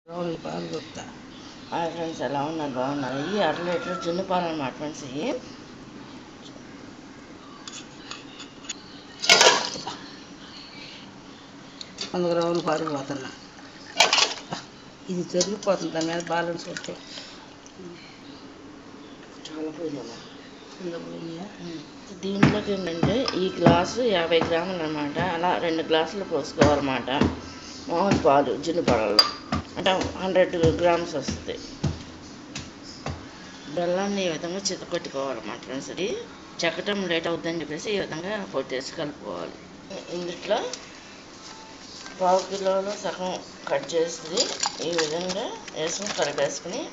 రావులు పాలు కొత్త ఫ్రెండ్స్ ఎలా ఉన్నారు? బాగున్నారు. ఇవి 1/2 లీటర్ జున్ను పాలు అన్నమాట ఫ్రెండ్స్. ఇవి 100 గ్రాములు పాలు పోతున్నా. ఇది చెరిగిపోతుంది, దాని మీద బ్యాలెన్స్ వస్తే చాలా పోయినా. కింద దీంట్లోకి ఏంటంటే ఈ గ్లాసు 50 గ్రాములు అనమాట. అలా 2 గ్లాసులు పోసుకోవాలన్నమాట. మామూలు పాలు జున్ను పాలలో అంటే 100 గ్రామ్స్ వస్తుంది. బెల్లాన్ని ఈ విధంగా చితకొట్టుకోవాలన్నమాట ఫ్రెండ్స్. అది చెక్కటం లేట్ అవుతుందని చెప్పేసి ఈ విధంగా కొట్టేసి కలుపుకోవాలి. ఇందులో 1/2 కిలోలో సగం కట్ చేసి ఈ విధంగా వేసుకుని కలిపేసుకుని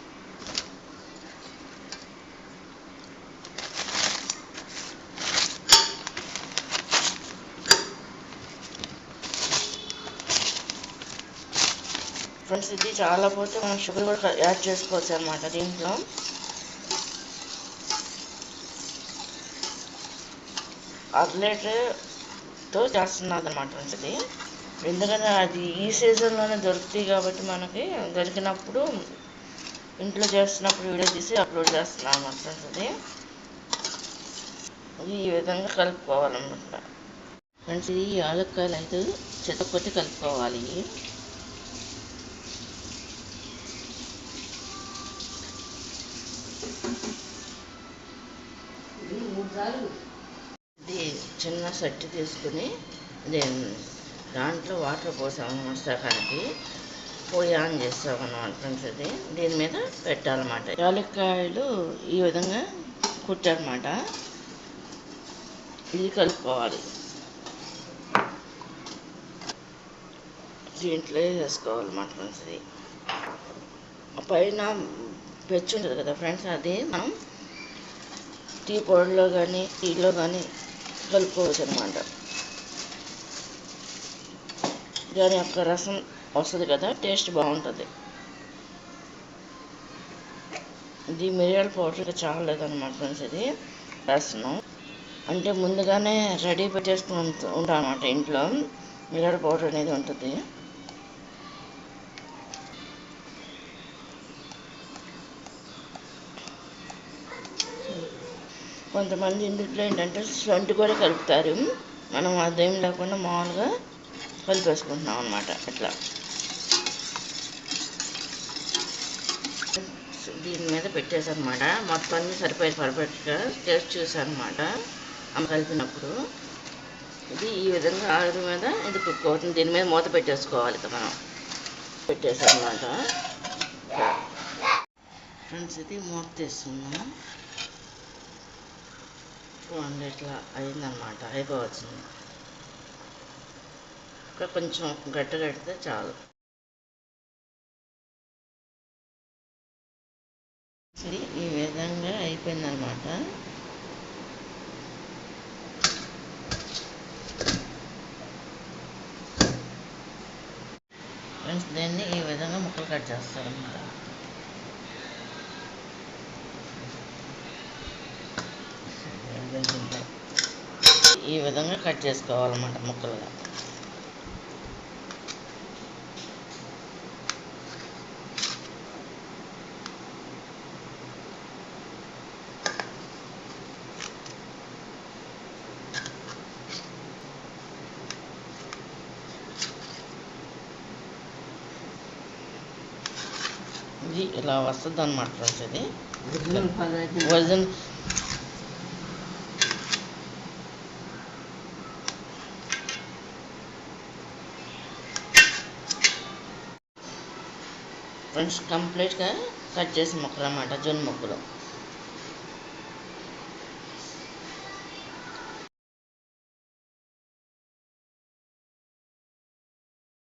ఫ్రెండ్స్, ఇది చాలా పోతే మనం షుగర్ కూడా యాడ్ చేసుకోవచ్చు అనమాట. దీంట్లో 1/2 లీటర్తో చేస్తున్నది అనమాట ఫ్రెండ్స్. ఇది ఎందుకంటే అది ఈ సీజన్లోనే దొరుకుతాయి కాబట్టి మనకి దొరికినప్పుడు ఇంట్లో చేస్తున్నప్పుడు వీడియో తీసి అప్లోడ్ చేస్తున్నాం అనమాట ఫ్రెండ్స్. ఇది ఈ విధంగా కలుపుకోవాలన్నమాట ఫ్రెండ్స్. ఇది యాలక్కాయలు అయితే చితకొట్టి కలుపుకోవాలి. ఇది చిన్న సట్టి తీసుకుని దాంట్లో వాటర్ పోసామన్నమాట. సగానికి పొయ్యి ఆన్ చేస్తామన్నమాట ఫ్రెండ్స్. ఇది దీని మీద పెట్టాలన్నమాట. యాలక్కాయలు ఈ విధంగా కుట్టారన్నమాట. ఇది కలుపుకోవాలి. దీంట్లో వేసుకోవాలన్నమాట ఫ్రెండ్స్. ఇది పైన పెచ్చు ఉంటుంది కదా ఫ్రెండ్స్, అది మనం టీ పొడిలో కానీ టీలో కానీ కలుపుకోవచ్చు అనమాట. దాని యొక్క రసం వస్తుంది కదా, టేస్ట్ బాగుంటుంది. ఇది మిరియాల పౌడర్ చాలా లేదనమాట ఫ్రెండ్స్. ఇది రసం అంటే ముందుగానే రెడీ పెట్టేసుకుని ఉంటాం అనమాట. ఇంట్లో మిరియాల పౌడర్ అనేది ఉంటుంది. కొంతమంది ఇందులో ఏంటంటే సొంటి కూడా కలుపుతారు. మనం అదేం లేకుండా మామూలుగా కలిపేసుకుంటున్నాం అనమాట. ఇట్లా దీని మీద పెట్టేసనమాట. మొత్తం అన్నీ సరిపోయి పర్ఫెక్ట్గా టేస్ట్ చూసానమాట అమ్మ కలిపినప్పుడు. ఇది ఈ విధంగా ఆవిరి మీద ఇది కుక్ అవుతుంది. దీని మీద మూత పెట్టేసుకోవాలి కదా మనం. పెట్టేసనమాట ఫ్రెండ్స్. ఇది మూత తీస్తున్నాం. చూడండి ఇట్లా అయిందనమాట. అయిపోవచ్చింది. ఇంకా కొంచెం గట్టి కడితే చాలు. ఇది ఈ విధంగా అయిపోయిందనమాట. ఫ్రెండ్స్, దీన్ని ఈ విధంగా ముక్కలు కట్ చేస్తారన్నమాట. ఈ విధంగా కట్ చేసుకోవాలన్నమాట ముక్కలుగా. ఇది ఇలా వస్తుంది అన్నమాట ఫ్రెండ్స్. ఇది ఒరిజినల్ ఫ్రెండ్స్ కంప్లీట్గా కట్ చేసిన ముక్కలు అన్నమాట, జొన్న ముక్కలు.